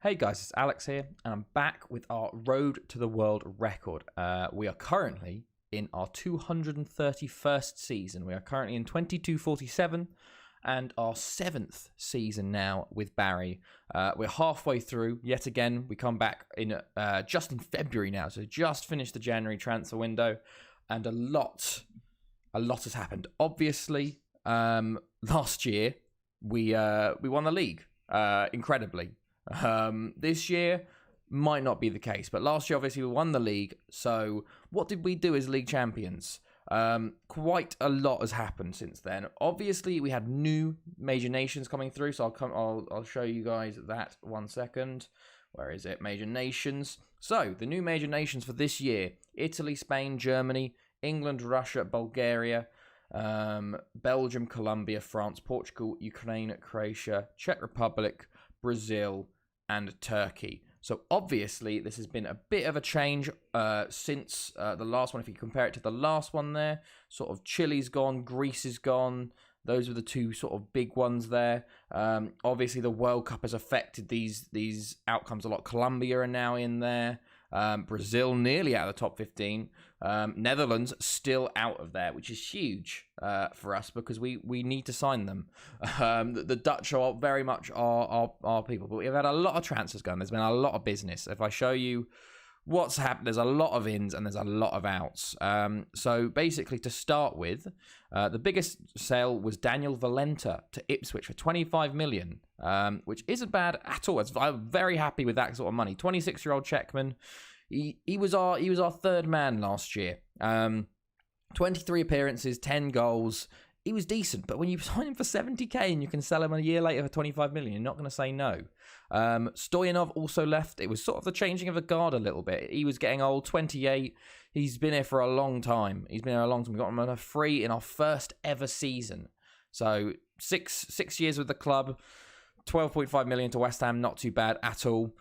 Hey guys, it's Alex here, and I'm back with our Road to the World record. We are currently in our 231st season. We are currently in 2247 and our 7th season now with Barry. We're halfway through. Yet again, we come back in just in February now, so just finished the January transfer window, and a lot has happened. Obviously, last year we won the league, incredibly. This year might not be the case, but last year obviously we won the league. So what did we do as league champions? Quite a lot has happened since then. Obviously we had new major nations coming through, so I'll show you guys that 1 second. Where is it? Major nations. So the new major nations for this year: Italy, Spain, Germany, England, Russia, Bulgaria, Belgium, Colombia, France, Portugal, Ukraine, Croatia, Czech Republic, Brazil, and Turkey. So obviously this has been a bit of a change since the last one. If you compare it to the last one there, sort of Chile's gone, Greece is gone. Those were the two sort of big ones there. Obviously the World Cup has affected these outcomes a lot. Colombia are now in there. Brazil nearly out of the top 15. Netherlands still out of there, which is huge for us because we need to sign them. The Dutch are very much our people, but we've had a lot of transfers going. There's been a lot of business. If I show you what's happened, there's a lot of ins and there's a lot of outs. So basically, to start with, the biggest sale was Daniel Valenta to Ipswich for 25 million, which isn't bad at all. I'm very happy with that sort of money. 26-year-old Czechman. He was our third man last year. 23 appearances, 10 goals. He was decent, but when you sign him for 70k and you can sell him a year later for 25 million, you're not going to say no. Stoyanov also left. It was sort of the changing of the guard a little bit. He was getting old, 28. He's been here for a long time. We got him on a free in our first ever season. So six years with the club. 12.5 million to West Ham, not too bad at all.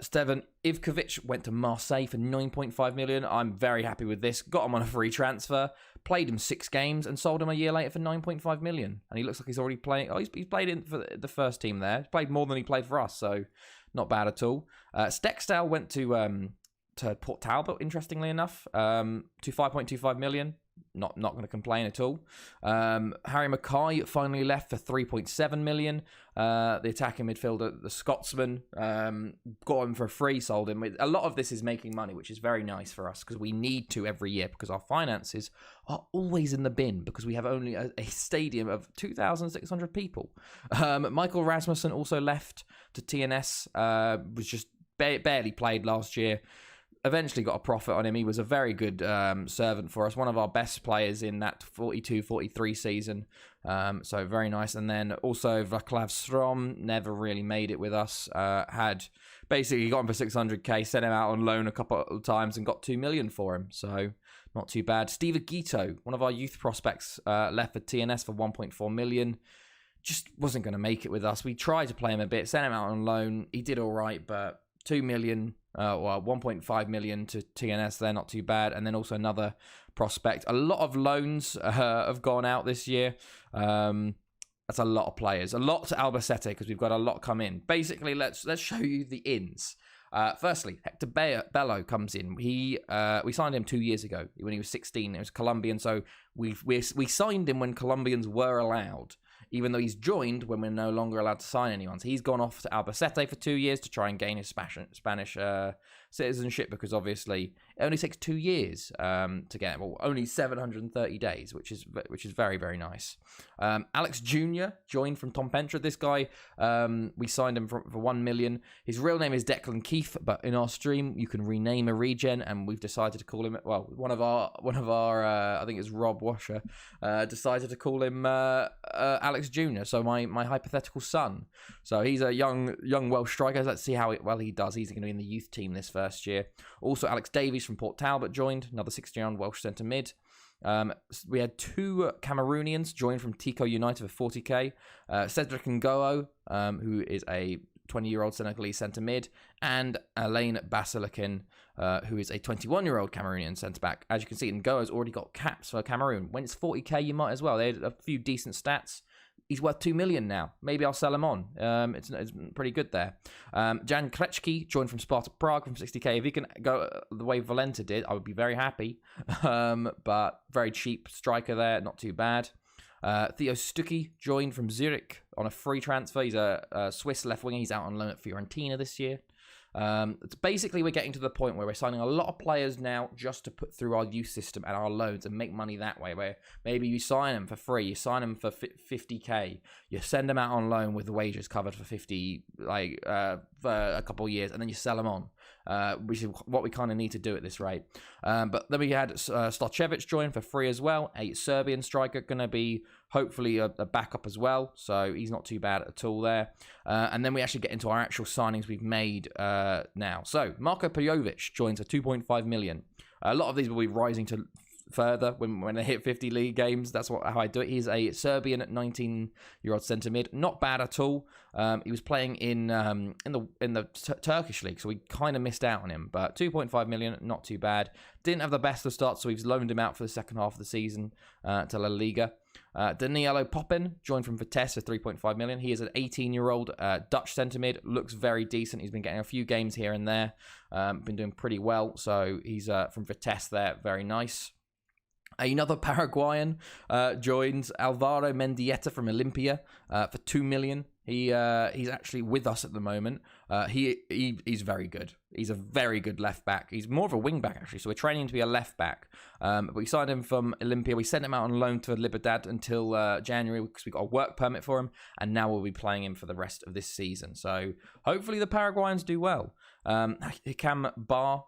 Stevan Ivkovic went to Marseille for 9.5 million. I'm very happy with this. Got him on a free transfer, played him 6 games, and sold him a year later for 9.5 million. And he looks like he's already playing. Oh, he's played in for the first team there. He's played more than he played for us, so not bad at all. Stexdale went to Port Talbot, interestingly enough, to 5.25 million. Not going to complain at all. Harry Mackay finally left for 3.7 million. The attacking midfielder, the Scotsman, got him for free, sold him. A lot of this is making money, which is very nice for us because we need to every year because our finances are always in the bin because we have only a stadium of 2,600 people. Michael Rasmussen also left to TNS, was just barely played last year. Eventually got a profit on him. He was a very good servant for us. One of our best players in that 42-43 season. So very nice. And then also Vaclav Strom never really made it with us. Basically got him for 600k, sent him out on loan a couple of times and got 2 million for him. So not too bad. Steve Guito, one of our youth prospects, left for TNS for 1.4 million. Just wasn't going to make it with us. We tried to play him a bit, sent him out on loan. He did all right, but 2 million... 1.5 million to TNS, they're not too bad. And then also another prospect. A lot of loans have gone out this year. That's a lot of players. A lot to Albacete because we've got a lot come in. Basically, let's show you the ins. Firstly, Hector Bello comes in. We signed him 2 years ago when he was 16. He was Colombian, so we signed him when Colombians were allowed, even though he's joined when we're no longer allowed to sign anyone. So he's gone off to Albacete for 2 years to try and gain his Spanish citizenship because obviously it only takes 2 years to get it. Well, only 730 days, which is very, very nice. Alex Jr. joined from Tom Pentra. This guy, we signed him for 1 million. His real name is Declan Keefe, but in our stream you can rename a regen, and we've decided to call him. Well, one of our I think it's Rob Washer decided to call him Alex Jr. So my hypothetical son. So he's a young Welsh striker. Let's see how well he does. He's going to be in the youth team this first year. Also, Alex Davies from Port Talbot joined, another 16-year-old Welsh centre mid. We had 2 Cameroonians join from Tico United for 40k. Cedric Ngoo, who is a 20-year-old Senegalese centre mid, and Alain Basilikin, who is a 21-year-old Cameroonian centre back. As you can see, Ngo's already got caps for Cameroon. When it's 40k, you might as well. They had a few decent stats. he's worth 2 million now. Maybe I'll sell him on. It's pretty good there. Jan Krečki joined from Sparta Prague from 60k. If he can go the way Valenta did, I would be very happy. But very cheap striker there, not too bad. Theo Stuckey joined from Zurich on a free transfer. He's a Swiss left winger. He's out on loan at Fiorentina this year. It's basically we're getting to the point where we're signing a lot of players now just to put through our youth system and our loans and make money that way, where maybe you sign them for free, you sign them for 50k, you send them out on loan with the wages covered for 50, for a couple of years, and then you sell them on, which is what we kind of need to do at this rate. But then we had Starcevic join for free as well, a Serbian striker, going to be hopefully a backup as well, so he's not too bad at all there. And then we actually get into our actual signings we've made now. So Marko Pejovic joins for 2.5 million. A lot of these will be rising to further when they hit 50 league games. That's how I do it. He's a Serbian 19-year-old centre mid, not bad at all. He was playing in the Turkish league, so we kind of missed out on him. But 2.5 million, not too bad. Didn't have the best of starts, so we've loaned him out for the second half of the season to La Liga. Danilo Popin joined from Vitesse for 3.5 million. He is an 18-year-old Dutch centre mid. Looks very decent. He's been getting a few games here and there. Been doing pretty well. So he's from Vitesse there. Very nice. Another Paraguayan joins Alvaro Mendieta from Olympia for 2 million. He's actually with us at the moment. He's very good. He's a very good left back. He's more of a wing back actually. So we're training him to be a left back. But we signed him from Olympia. We sent him out on loan to Libertad until January because we got a work permit for him, and now we'll be playing him for the rest of this season. So hopefully the Paraguayans do well. Hikam Bar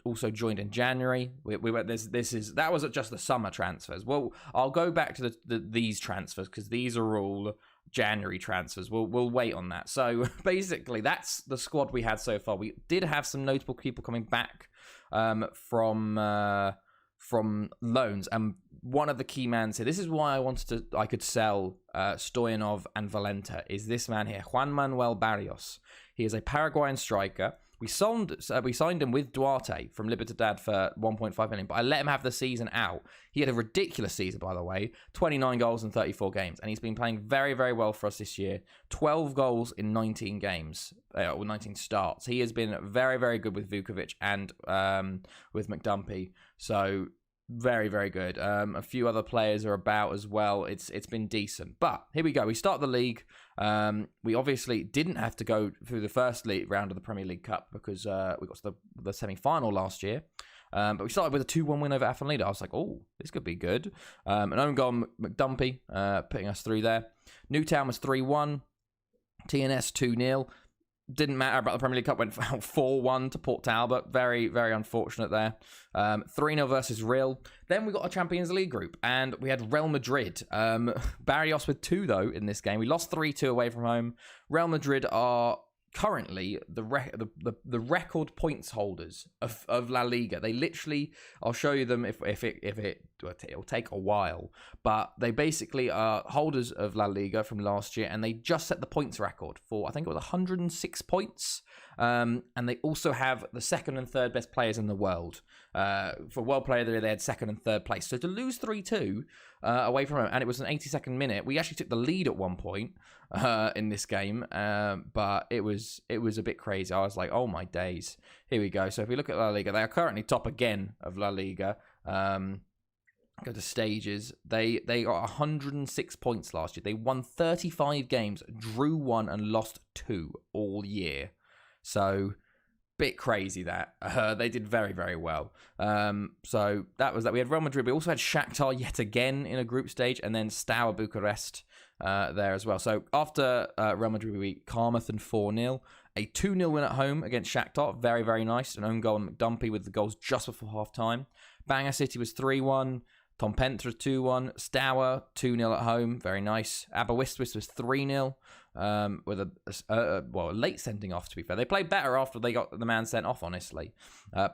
also joined in January. We went. That was just the summer transfers. Well, I'll go back to these transfers because these are all January transfers. We'll wait on that. So basically, that's the squad we had so far. We did have some notable people coming back from loans, and one of the key mans here. This is why I could sell Stoyanov and Valenta. Is this man here, Juan Manuel Barrios? He is a Paraguayan striker. We signed him with Duarte from Libertad for 1.5 million, but I let him have the season out. He had a ridiculous season, by the way, 29 goals in 34 games, and he's been playing very, very well for us this year. 12 goals in 19 games, or 19 starts. He has been very, very good with Vukovic and with McDumpy, so very, very good. A few other players are about as well. It's been decent. But here we go. We start the league. We obviously didn't have to go through the first round of the Premier League Cup because we got to the semi-final last year. But we started with a 2-1 win over Afonso. I was like, oh, this could be good. An own goal, McDumpy, putting us through there. Newtown was 3-1. TNS 2-0. Didn't matter about the Premier League Cup. Went 4-1 to Port Talbot. Very, very unfortunate there. 3-0 versus Real. Then we got a Champions League group, and we had Real Madrid. Barrios with 2, though, in this game. We lost 3-2 away from home. Real Madrid are currently the record points holders of La Liga. They literally, I'll show you them it'll take a while, but they basically are holders of La Liga from last year, and they just set the points record for, I think it was 106 points. And they also have the second and third best players in the world. For World Player of the Year, they had second and third place. So to lose 3-2 away from home, and it was an 82nd minute, we actually took the lead at one point in this game, but it was a bit crazy. I was like, oh my days. Here we go. So if we look at La Liga, they are currently top again of La Liga. Go to stages. They got 106 points last year. They won 35 games, drew 1 and lost 2 all year. So bit crazy that. They did very, very well. So that was that. We had Real Madrid. We also had Shakhtar yet again in a group stage, and then Steaua Bucharest there as well. So after Real Madrid, we beat Carmarthen 4-0. A 2-0 win at home against Shakhtar. Very, very nice. An own goal on McDumpy with the goals just before half-time. Bangor City was 3-1. Tom Pentra 2-1. Steaua 2-0 at home. Very nice. Aberystwyth was 3-0 with a late sending off, to be fair. They played better after they got the man sent off, honestly.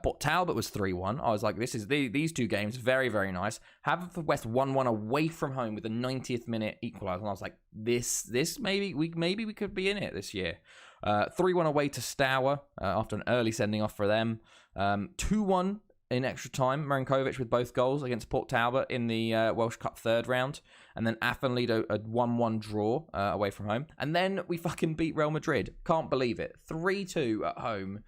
Port Talbot was 3-1. I was like, these two games, very, very nice. Haverfordwest 1-1 away from home with the 90th minute equaliser. And I was like, this maybe we could be in it this year. 3-1 away to Steaua after an early sending off for them. 2-1 in extra time. Marinkovic with both goals against Port Talbot in the Welsh Cup third round. And then Athenlido a 1-1 draw away from home. And then we fucking beat Real Madrid. Can't believe it. 3-2 at home.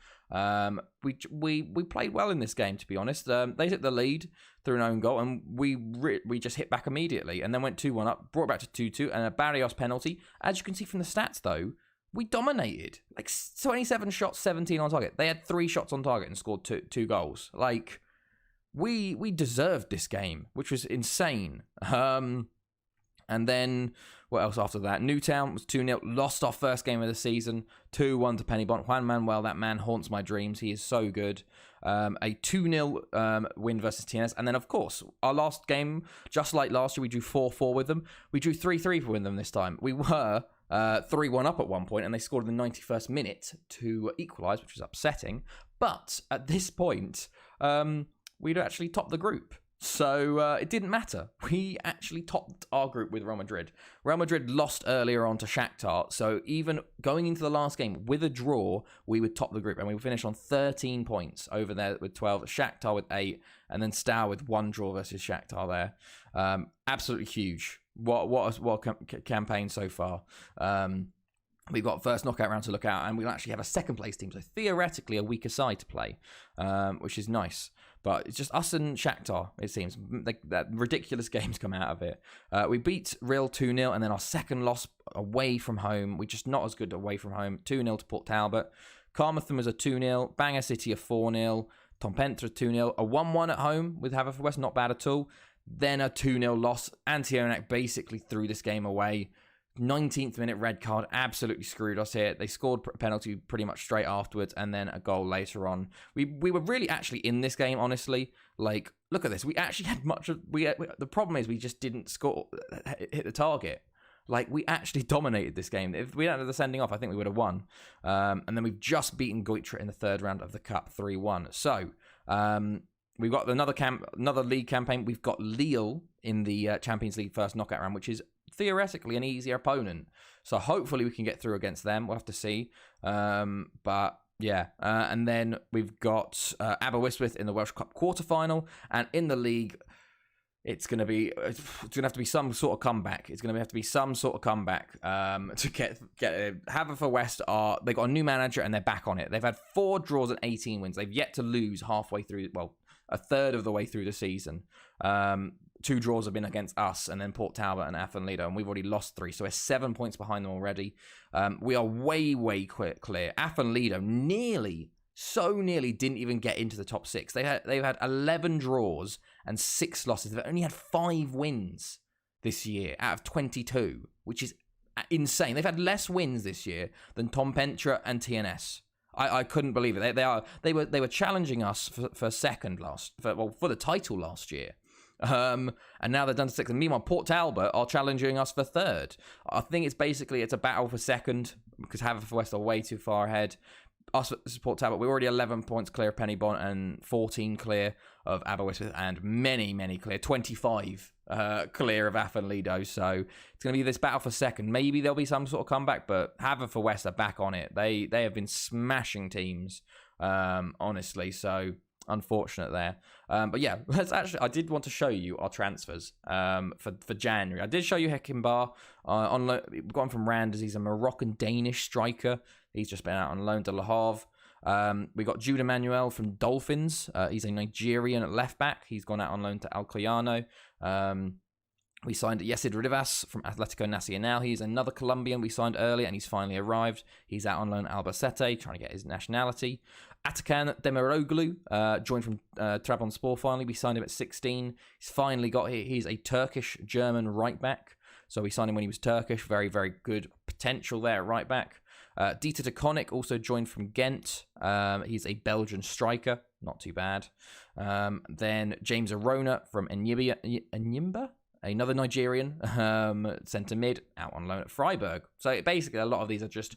We played well in this game, to be honest. They took the lead through an own goal, and we just hit back immediately, and then went 2-1 up, brought it back to 2-2, and a Barrios penalty. As you can see from the stats, though, we dominated. Like 27 shots, 17 on target. They had 3 shots on target and scored two goals. Like we deserved this game, which was insane. And then, what else after that? Newtown was 2-0. Lost our first game of the season. 2-1 to Penybont. Juan Manuel, that man haunts my dreams. He is so good. A 2-0 win versus TNS. And then, of course, our last game, just like last year, we drew 4-4 with them. We drew 3-3 with them this time. We were 3-1 up at one point, and they scored in the 91st minute to equalise, which was upsetting. But at this point, we'd actually topped the group. So it didn't matter. We actually topped our group with Real Madrid. Real Madrid lost earlier on to Shakhtar. So even going into the last game with a draw, we would top the group. And we would finish on 13 points over there with 12. Shakhtar with 8. And then Stour with 1 draw versus Shakhtar there. Absolutely huge. What a campaign so far. We've got first knockout round to look out. And we'll actually have a second place team. So theoretically a weaker side to play, which is nice. But it's just us and Shakhtar, it seems. That ridiculous games come out of it. We beat Real 2-0, and then our second loss away from home. We're just not as good away from home. 2-0 to Port Talbot. Carmarthen was a 2-0. Bangor City a 4-0. Tom Pentra 2-0. A 1-1 at home with Haverfordwest, not bad at all. Then a 2-0 loss. Antionac basically threw this game away. 19th minute red card absolutely screwed us here. They scored a penalty pretty much straight afterwards, and then a goal later on. We were really actually in this game, honestly. Like, look at this. We actually had much of the problem is we just didn't hit the target. Like, we actually dominated this game. If we hadn't had the sending off, I think we would have won. And then we've just beaten Guito in the third round of the Cup 3-1. So we've got another league campaign. We've got Lille in the Champions League first knockout round, which is theoretically an easier opponent. So hopefully we can get through against them. We'll have to see. But yeah. And then we've got Aberystwyth in the Welsh Cup quarterfinal. And in the league, it's going to have to be some sort of comeback. It's going to have to be some sort of comeback to get Haverfordwest. They've got a new manager and they're back on it. They've had 4 draws and 18 wins. They've yet to lose halfway through, well, a third of the way through the season. 2 draws have been against us and then Port Talbot and Athenlido, and we've already lost 3, so we're 7 points behind them already. We are way clear. Athenlido nearly didn't even get into the top 6. They've had 11 draws and 6 losses. They've only had 5 wins this year out of 22, which is insane. They've had less wins this year than Tom Pentra and TNS. I couldn't believe it. They were challenging us for second for the title last year. And now they're done to 6th. And meanwhile, Port Talbot are challenging us for 3rd. I think it's a battle for 2nd because Haverfordwest are way too far ahead. Us versus Port Talbot, we're already 11 points clear of Penybont and 14 clear of Aberystwyth and many clear, 25 clear of Athenlido. So it's going to be this battle for 2nd. Maybe there'll be some sort of comeback, but Haverfordwest are back on it. They have been smashing teams, honestly. So unfortunate there. But yeah, I did want to show you our transfers for January. I did show you Hector on loan. We've got him from Randers. He's a Moroccan-Danish striker. He's just been out on loan to Le Havre. We got Jude Emmanuel from Dolphins. He's a Nigerian at left back. He's gone out on loan to Alcoyano. We signed Yesid Rivas from Atletico Nacional. He's another Colombian we signed earlier, and he's finally arrived. He's out on loan at Albacete, trying to get his nationality. Atakan Demiroglu joined from Trabzonspor finally. We signed him at 16. He's finally got here. He's a Turkish-German right back. So we signed him when he was Turkish. Very, very good potential there at right back. Dieter de Konik also joined from Ghent. He's a Belgian striker. Not too bad. Then James Arona from Enyimba, another Nigerian centre mid, out on loan at Freiburg. So basically, a lot of these are just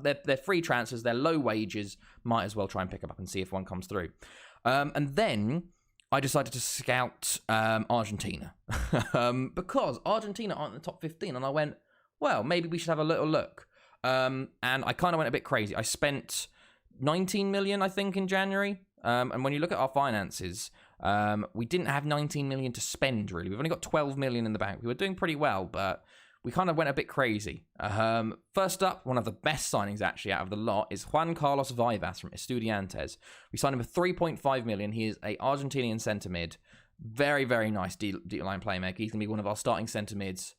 they're free transfers. They're low wages. Might as well try and pick them up and see if one comes through. And then I decided to scout Argentina because Argentina aren't in the top 15, and I went, well, maybe we should have a little look. And I kind of went a bit crazy. I spent 19 million, I think, in January. And when you look at our finances, we didn't have 19 million to spend, really. We've only got 12 million in the bank. We were doing pretty well, but we kind of went a bit crazy. First up, one of the best signings, actually, out of the lot is Juan Carlos Vivas from Estudiantes. We signed him for 3.5 million. He is a Argentinian centre mid. Very, very nice D-line playmaker. He's going to be one of our starting centre mids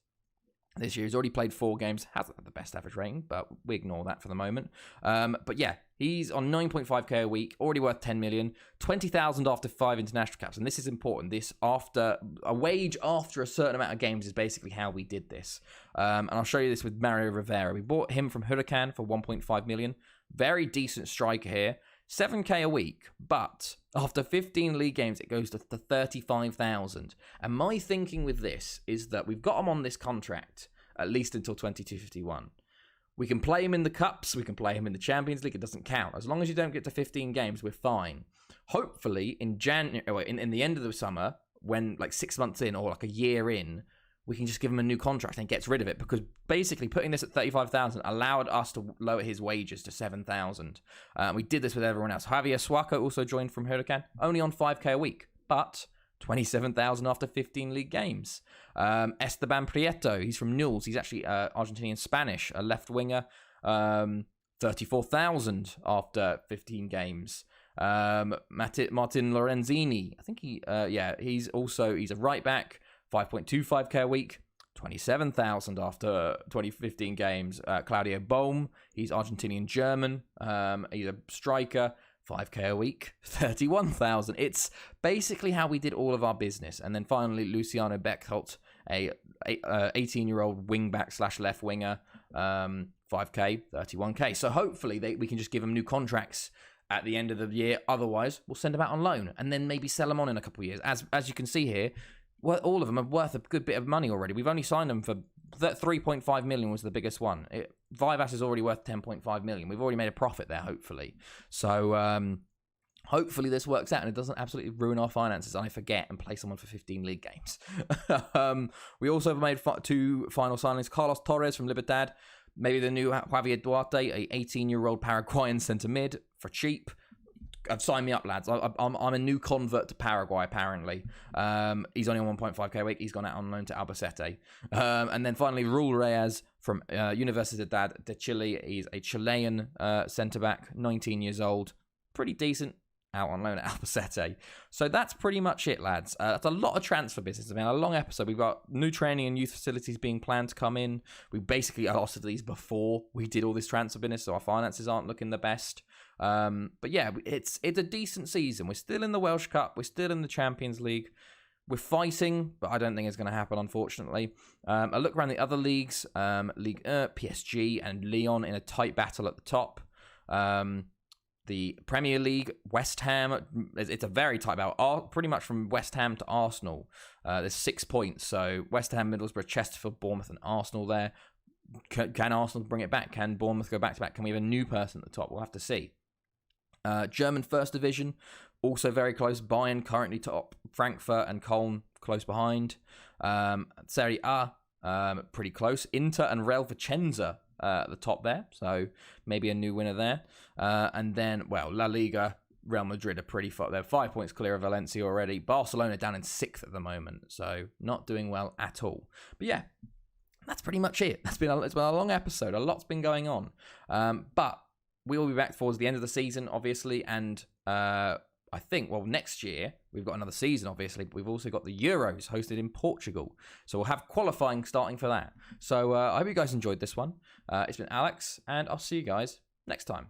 this year. He's already played 4 games. Hasn't had the best average rating, but we ignore that for the moment. But yeah, he's on 9.5k a week, already worth 10 million, 20,000 after 5 international caps. And this is important. This after a wage after a certain amount of games is basically how we did this. And I'll show you this with Mario Rivera. We bought him from Huracan for 1.5 million. Very decent striker here. 7k a week, but after 15 league games, it goes to 35,000. And my thinking with this is that we've got him on this contract at least until 22-51. We can play him in the Cups, we can play him in the Champions League, it doesn't count. As long as you don't get to 15 games, we're fine. Hopefully, in January, in the end of the summer, when like 6 months in or like a year in, we can just give him a new contract and gets rid of it, because basically putting this at 35,000 allowed us to lower his wages to 7,000. We did this with everyone else. Javier Suaco also joined from Huracan, only on 5k a week, but 27,000 after 15 league games. Esteban Prieto, he's from Newell's. He's actually Argentinian Spanish, a left winger. 34,000 after 15 games. Martin Lorenzini, I think he's a right back. 5.25k a week, 27,000 after 15 games. Claudio Bohm, he's Argentinian-German. He's a striker, 5k a week, 31,000. It's basically how we did all of our business. And then finally, Luciano Beckholt, a 18-year-old wing-back / left winger, 5k, 31k. So hopefully we can just give them new contracts at the end of the year. Otherwise, we'll send them out on loan and then maybe sell them on in a couple of years. As you can see here, well, all of them are worth a good bit of money already. We've only signed them for 3.5 million was the biggest one. Vivas is already worth 10.5 million. We've already made a profit there, hopefully. So hopefully this works out and it doesn't absolutely ruin our finances and I forget and play someone for 15 league games. We also made 2 final signings. Carlos Torres from Libertad. Maybe the new Javier Duarte, a 18-year-old Paraguayan centre mid for cheap. Sign me up, lads. I'm a new convert to Paraguay, apparently. He's only on 1.5k a week. He's gone out on loan to Albacete. And then finally, Raul Reyes from Universidad de Chile. He's a Chilean centre-back, 19 years old. Pretty decent. Out on loan at Albacete. So that's pretty much it, lads. That's a lot of transfer business. I mean, a long episode. We've got new training and youth facilities being planned to come in. We basically lost these before we did all this transfer business, so our finances aren't looking the best. But yeah, it's a decent season. We're still in the Welsh Cup. We're still in the Champions League. We're fighting, but I don't think it's going to happen, unfortunately. I look around the other leagues. Ligue 1, PSG, and Lyon in a tight battle at the top. The Premier League, West Ham, it's a very tight battle. Pretty much from West Ham to Arsenal. There's 6 points. So West Ham, Middlesbrough, Chesterfield, Bournemouth, and Arsenal there. Can Arsenal bring it back? Can Bournemouth go back to back? Can we have a new person at the top? We'll have to see. German First Division, also very close. Bayern currently top. Frankfurt and Köln close behind. Serie A, pretty close. Inter and Real Vicenza at the top there. So maybe a new winner there. And then, La Liga, Real Madrid are pretty far. They're 5 points clear of Valencia already. Barcelona down in 6th at the moment. So not doing well at all. But yeah, that's pretty much it. It's been a long episode. A lot's been going on. But we will be back towards the end of the season, obviously. And I think, next year, we've got another season, obviously, but we've also got the Euros hosted in Portugal. So we'll have qualifying starting for that. So I hope you guys enjoyed this one. It's been Alex, and I'll see you guys next time.